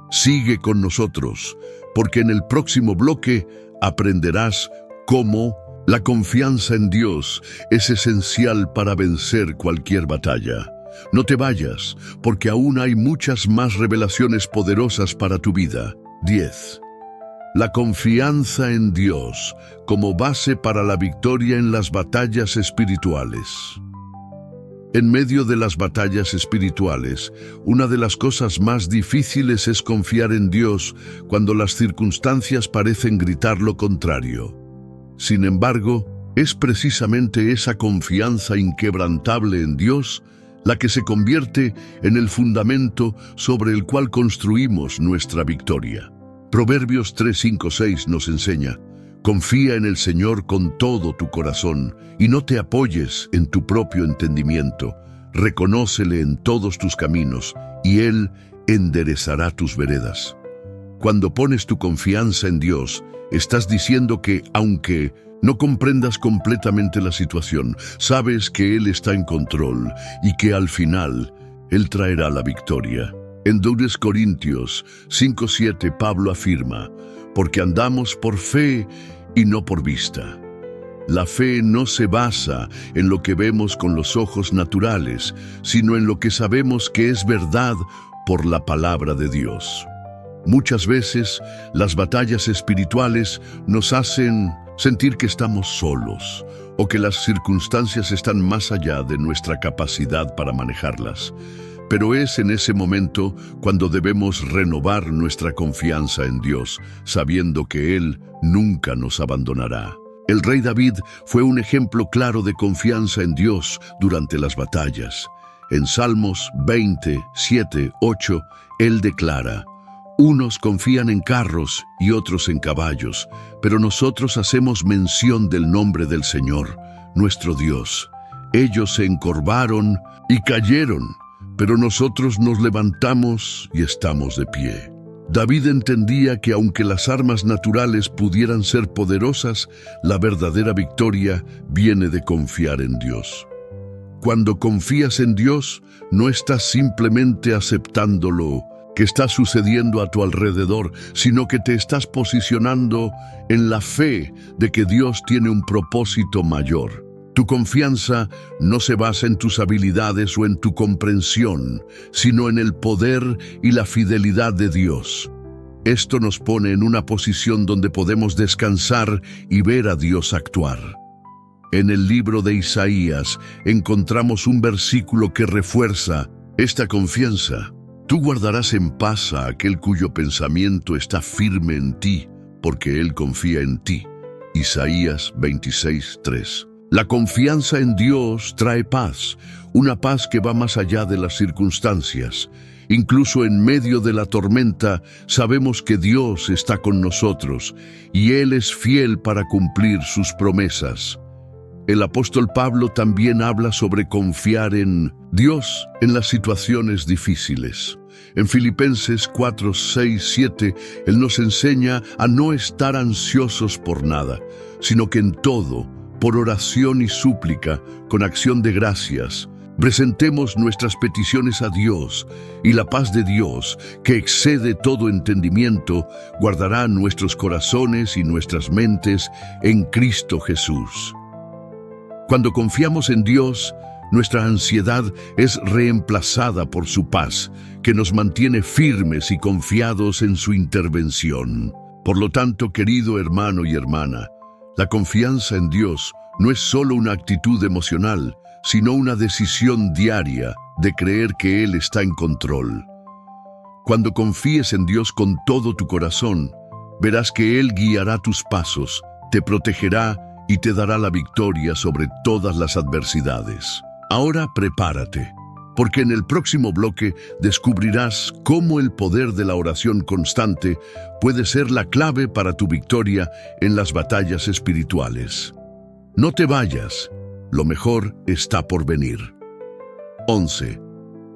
Sigue con nosotros, porque en el próximo bloque aprenderás cómo la confianza en Dios es esencial para vencer cualquier batalla. No te vayas, porque aún hay muchas más revelaciones poderosas para tu vida. 10. La confianza en Dios como base para la victoria en las batallas espirituales. En medio de las batallas espirituales, una de las cosas más difíciles es confiar en Dios cuando las circunstancias parecen gritar lo contrario. Sin embargo, es precisamente esa confianza inquebrantable en Dios la que se convierte en el fundamento sobre el cual construimos nuestra victoria. Proverbios 3:5-6 nos enseña: confía en el Señor con todo tu corazón y no te apoyes en tu propio entendimiento. Reconócele en todos tus caminos y Él enderezará tus veredas. Cuando pones tu confianza en Dios, estás diciendo que, aunque no comprendas completamente la situación, sabes que Él está en control y que al final Él traerá la victoria. En 2 Corintios 5:7 Pablo afirma: porque andamos por fe y no por vista. La fe no se basa en lo que vemos con los ojos naturales, sino en lo que sabemos que es verdad por la palabra de Dios. Muchas veces, las batallas espirituales nos hacen sentir que estamos solos o que las circunstancias están más allá de nuestra capacidad para manejarlas. Pero es en ese momento cuando debemos renovar nuestra confianza en Dios, sabiendo que Él nunca nos abandonará. El rey David fue un ejemplo claro de confianza en Dios durante las batallas. En Salmos 20, 7, 8, él declara: unos confían en carros y otros en caballos, pero nosotros hacemos mención del nombre del Señor, nuestro Dios. Ellos se encorvaron y cayeron, pero nosotros nos levantamos y estamos de pie. David entendía que aunque las armas naturales pudieran ser poderosas, la verdadera victoria viene de confiar en Dios. Cuando confías en Dios, no estás simplemente aceptando lo que está sucediendo a tu alrededor, sino que te estás posicionando en la fe de que Dios tiene un propósito mayor. Tu confianza no se basa en tus habilidades o en tu comprensión, sino en el poder y la fidelidad de Dios. Esto nos pone en una posición donde podemos descansar y ver a Dios actuar. En el libro de Isaías encontramos un versículo que refuerza esta confianza. Tú guardarás en paz a aquel cuyo pensamiento está firme en ti, porque él confía en ti. Isaías 26:3. La confianza en Dios trae paz, una paz que va más allá de las circunstancias. Incluso en medio de la tormenta, sabemos que Dios está con nosotros y Él es fiel para cumplir sus promesas. El apóstol Pablo también habla sobre confiar en Dios en las situaciones difíciles. En Filipenses 4, 6, 7, Él nos enseña a no estar ansiosos por nada, sino que en todo, por oración y súplica, con acción de gracias, presentemos nuestras peticiones a Dios, y la paz de Dios, que excede todo entendimiento, guardará nuestros corazones y nuestras mentes en Cristo Jesús. Cuando confiamos en Dios, nuestra ansiedad es reemplazada por su paz, que nos mantiene firmes y confiados en su intervención. Por lo tanto, querido hermano y hermana, la confianza en Dios no es solo una actitud emocional, sino una decisión diaria de creer que Él está en control. Cuando confíes en Dios con todo tu corazón, verás que Él guiará tus pasos, te protegerá y te dará la victoria sobre todas las adversidades. Ahora prepárate, porque en el próximo bloque descubrirás cómo el poder de la oración constante puede ser la clave para tu victoria en las batallas espirituales. No te vayas, lo mejor está por venir. 11.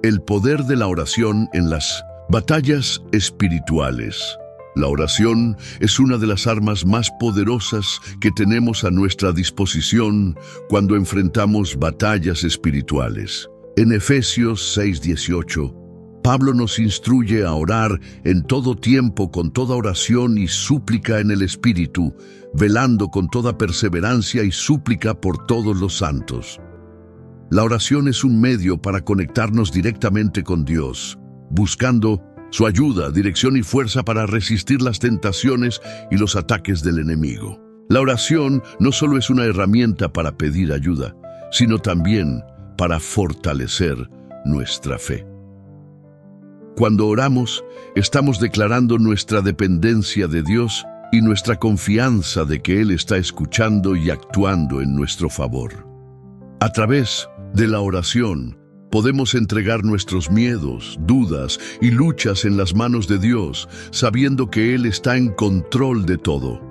El poder de la oración en las batallas espirituales. La oración es una de las armas más poderosas que tenemos a nuestra disposición cuando enfrentamos batallas espirituales. En Efesios 6:18, Pablo nos instruye a orar en todo tiempo con toda oración y súplica en el Espíritu, velando con toda perseverancia y súplica por todos los santos. La oración es un medio para conectarnos directamente con Dios, buscando su ayuda, dirección y fuerza para resistir las tentaciones y los ataques del enemigo. La oración no solo es una herramienta para pedir ayuda, sino también para fortalecer nuestra fe. Cuando oramos, estamos declarando nuestra dependencia de Dios y nuestra confianza de que Él está escuchando y actuando en nuestro favor. A través de la oración, podemos entregar nuestros miedos, dudas y luchas en las manos de Dios, sabiendo que Él está en control de todo.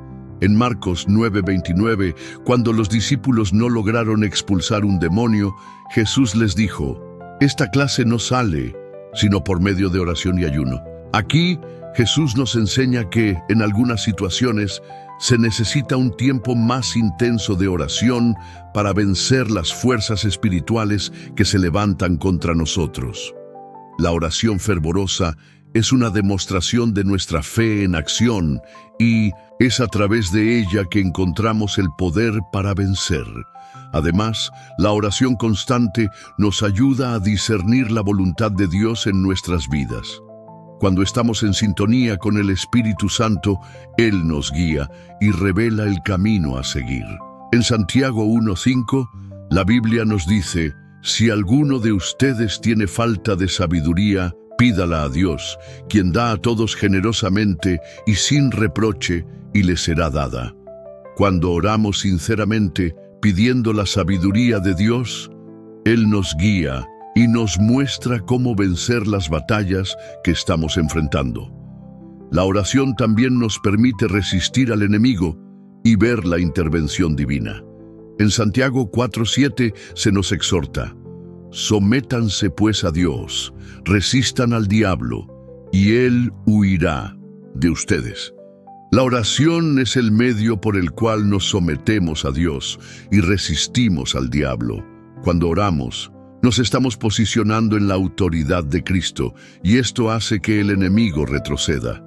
En Marcos 9:29, cuando los discípulos no lograron expulsar un demonio, Jesús les dijo: esta clase no sale sino por medio de oración y ayuno. Aquí, Jesús nos enseña que, en algunas situaciones, se necesita un tiempo más intenso de oración para vencer las fuerzas espirituales que se levantan contra nosotros. La oración fervorosa es una demostración de nuestra fe en acción y es a través de ella que encontramos el poder para vencer. Además, la oración constante nos ayuda a discernir la voluntad de Dios en nuestras vidas. Cuando estamos en sintonía con el Espíritu Santo, Él nos guía y revela el camino a seguir. En Santiago 1:5, la Biblia nos dice: Si alguno de ustedes tiene falta de sabiduría, pídala a Dios, quien da a todos generosamente y sin reproche, y le será dada. Cuando oramos sinceramente, pidiendo la sabiduría de Dios, Él nos guía y nos muestra cómo vencer las batallas que estamos enfrentando. La oración también nos permite resistir al enemigo y ver la intervención divina. En Santiago 4:7 se nos exhorta: sométanse pues a Dios, resistan al diablo, y Él huirá de ustedes. La oración es el medio por el cual nos sometemos a Dios y resistimos al diablo. Cuando oramos, nos estamos posicionando en la autoridad de Cristo, y esto hace que el enemigo retroceda.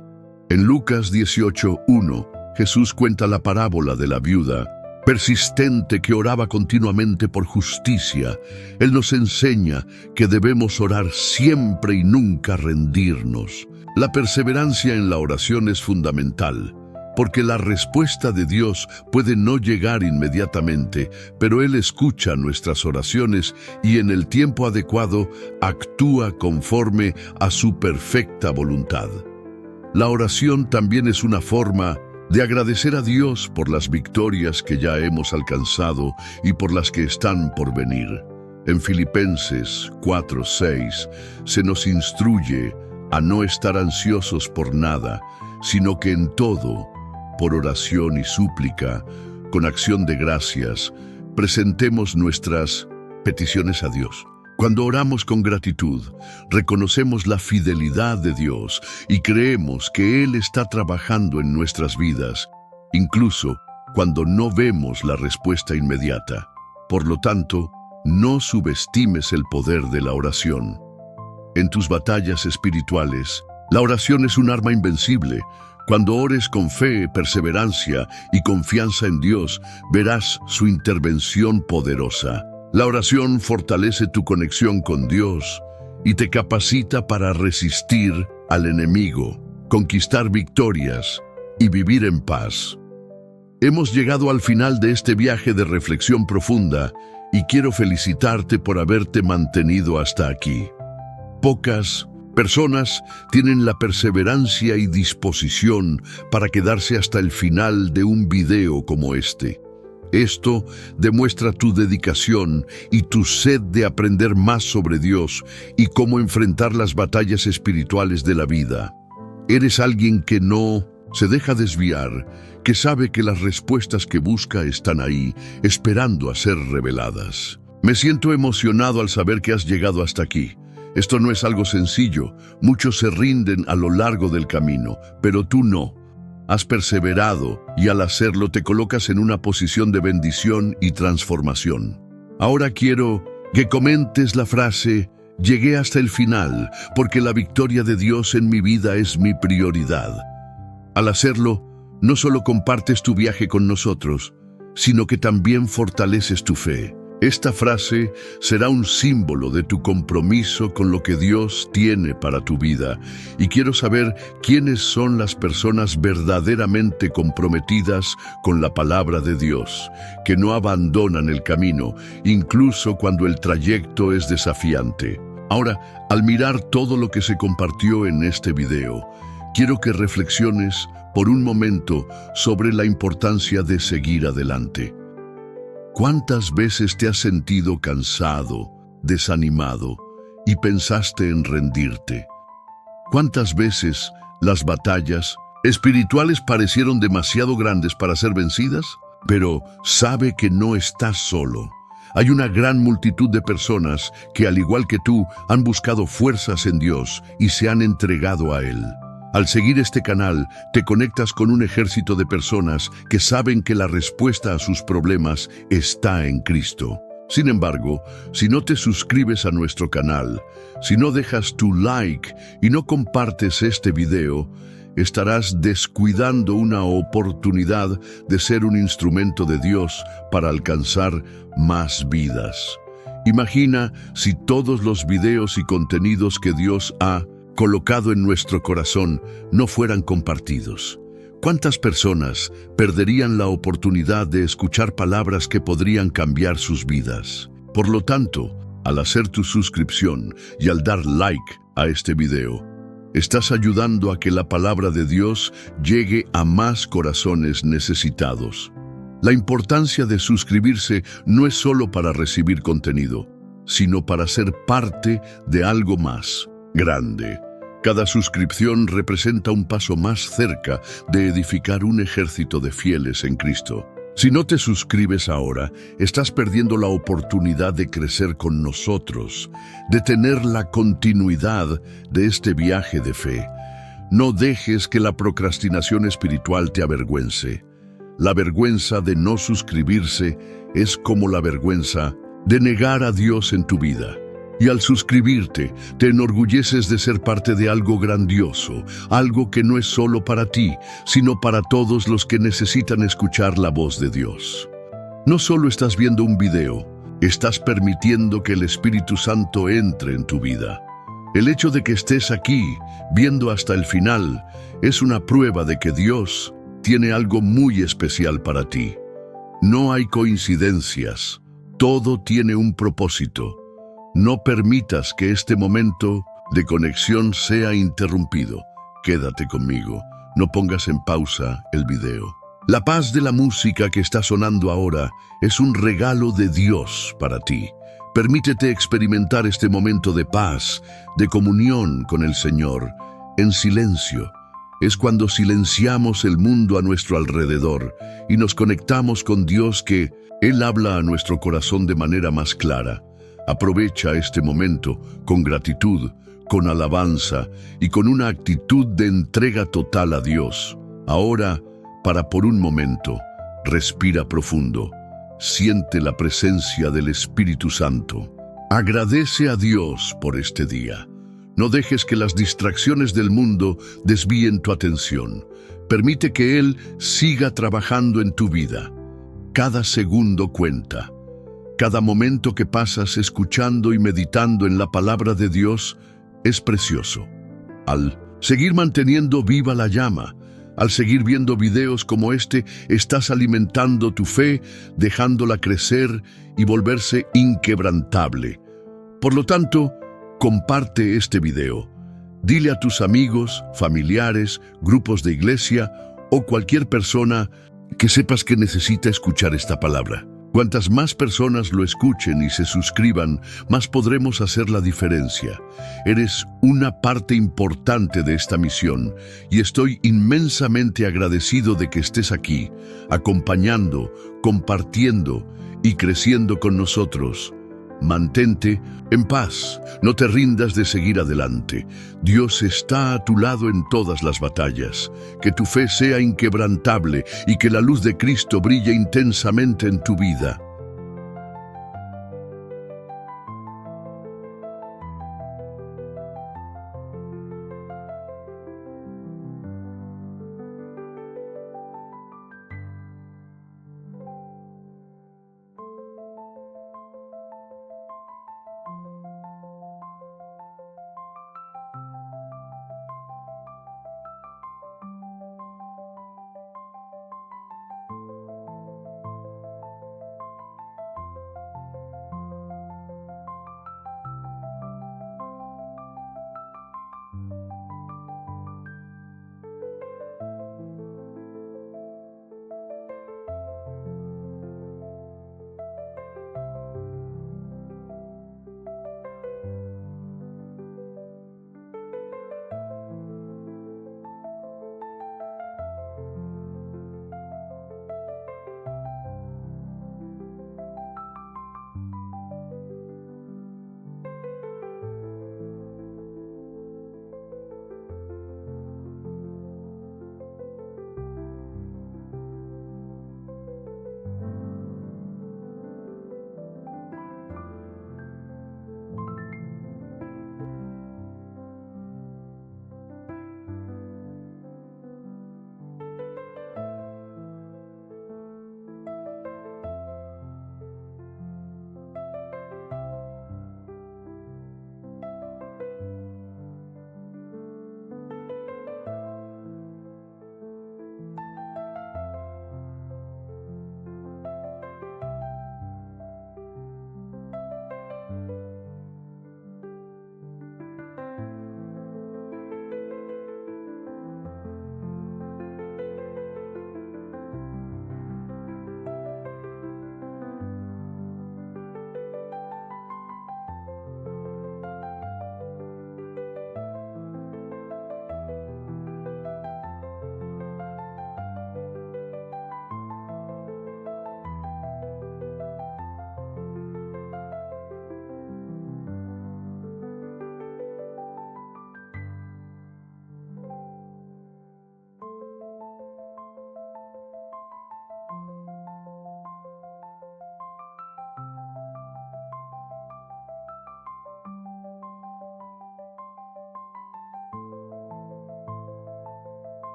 En Lucas 18:1, Jesús cuenta la parábola de la viuda persistente que oraba continuamente por justicia. Él nos enseña que debemos orar siempre y nunca rendirnos. La perseverancia en la oración es fundamental, porque la respuesta de Dios puede no llegar inmediatamente, pero Él escucha nuestras oraciones y en el tiempo adecuado actúa conforme a su perfecta voluntad. La oración también es una forma de agradecer a Dios por las victorias que ya hemos alcanzado y por las que están por venir. En Filipenses 4:6 se nos instruye a no estar ansiosos por nada, sino que en todo, por oración y súplica, con acción de gracias, presentemos nuestras peticiones a Dios. Cuando oramos con gratitud, reconocemos la fidelidad de Dios y creemos que Él está trabajando en nuestras vidas, incluso cuando no vemos la respuesta inmediata. Por lo tanto, no subestimes el poder de la oración. En tus batallas espirituales, la oración es un arma invencible. Cuando ores con fe, perseverancia y confianza en Dios, verás su intervención poderosa. La oración fortalece tu conexión con Dios y te capacita para resistir al enemigo, conquistar victorias y vivir en paz. Hemos llegado al final de este viaje de reflexión profunda y quiero felicitarte por haberte mantenido hasta aquí. Pocas personas tienen la perseverancia y disposición para quedarse hasta el final de un video como este. Esto demuestra tu dedicación y tu sed de aprender más sobre Dios y cómo enfrentar las batallas espirituales de la vida. Eres alguien que no se deja desviar, que sabe que las respuestas que busca están ahí, esperando a ser reveladas. Me siento emocionado al saber que has llegado hasta aquí. Esto no es algo sencillo. Muchos se rinden a lo largo del camino, pero tú no. Has perseverado y al hacerlo te colocas en una posición de bendición y transformación. Ahora quiero que comentes la frase: llegué hasta el final porque la victoria de Dios en mi vida es mi prioridad. Al hacerlo, no solo compartes tu viaje con nosotros, sino que también fortaleces tu fe. Esta frase será un símbolo de tu compromiso con lo que Dios tiene para tu vida. Y quiero saber quiénes son las personas verdaderamente comprometidas con la palabra de Dios, que no abandonan el camino, incluso cuando el trayecto es desafiante. Ahora, al mirar todo lo que se compartió en este video, quiero que reflexiones por un momento sobre la importancia de seguir adelante. ¿Cuántas veces te has sentido cansado, desanimado y pensaste en rendirte? ¿Cuántas veces las batallas espirituales parecieron demasiado grandes para ser vencidas? Pero sabe que no estás solo. Hay una gran multitud de personas que, al igual que tú, han buscado fuerzas en Dios y se han entregado a Él. Al seguir este canal, te conectas con un ejército de personas que saben que la respuesta a sus problemas está en Cristo. Sin embargo, si no te suscribes a nuestro canal, si no dejas tu like y no compartes este video, estarás descuidando una oportunidad de ser un instrumento de Dios para alcanzar más vidas. Imagina si todos los videos y contenidos que Dios ha colocado en nuestro corazón no fueran compartidos. ¿Cuántas personas perderían la oportunidad de escuchar palabras que podrían cambiar sus vidas? Por lo tanto, Al hacer tu suscripción y al dar like a este video, estás ayudando a que la palabra de Dios llegue a más corazones necesitados. La importancia de suscribirse no es solo para recibir contenido, sino para ser parte de algo más grande. Cada suscripción representa un paso más cerca de edificar un ejército de fieles en Cristo. Si no te suscribes ahora, estás perdiendo la oportunidad de crecer con nosotros, de tener la continuidad de este viaje de fe. No dejes que la procrastinación espiritual te avergüence. La vergüenza de no suscribirse es como la vergüenza de negar a Dios en tu vida. Y al suscribirte, te enorgulleces de ser parte de algo grandioso, algo que no es solo para ti, sino para todos los que necesitan escuchar la voz de Dios. No solo estás viendo un video, estás permitiendo que el Espíritu Santo entre en tu vida. El hecho de que estés aquí, viendo hasta el final, es una prueba de que Dios tiene algo muy especial para ti. No hay coincidencias, todo tiene un propósito. No permitas que este momento de conexión sea interrumpido. Quédate conmigo, no pongas en pausa el video. La paz de la música que está sonando ahora es un regalo de Dios para ti. Permítete experimentar este momento de paz, de comunión con el Señor, en silencio. Es cuando silenciamos el mundo a nuestro alrededor y nos conectamos con Dios que Él habla a nuestro corazón de manera más clara. Aprovecha este momento con gratitud, con alabanza y con una actitud de entrega total a Dios. Ahora, por un momento, respira profundo. Siente la presencia del Espíritu Santo. Agradece a Dios por este día. No dejes que las distracciones del mundo desvíen tu atención. Permite que Él siga trabajando en tu vida. Cada segundo cuenta. Cada momento que pasas escuchando y meditando en la palabra de Dios es precioso. Al seguir manteniendo viva la llama, al seguir viendo videos como este, estás alimentando tu fe, dejándola crecer y volverse inquebrantable. Por lo tanto, comparte este video. Dile a tus amigos, familiares, grupos de iglesia o cualquier persona que sepas que necesita escuchar esta palabra. Cuantas más personas lo escuchen y se suscriban, más podremos hacer la diferencia. Eres una parte importante de esta misión y estoy inmensamente agradecido de que estés aquí, acompañando, compartiendo y creciendo con nosotros. Mantente en paz, no te rindas de seguir adelante. Dios está a tu lado en todas las batallas. Que tu fe sea inquebrantable y que la luz de Cristo brille intensamente en tu vida.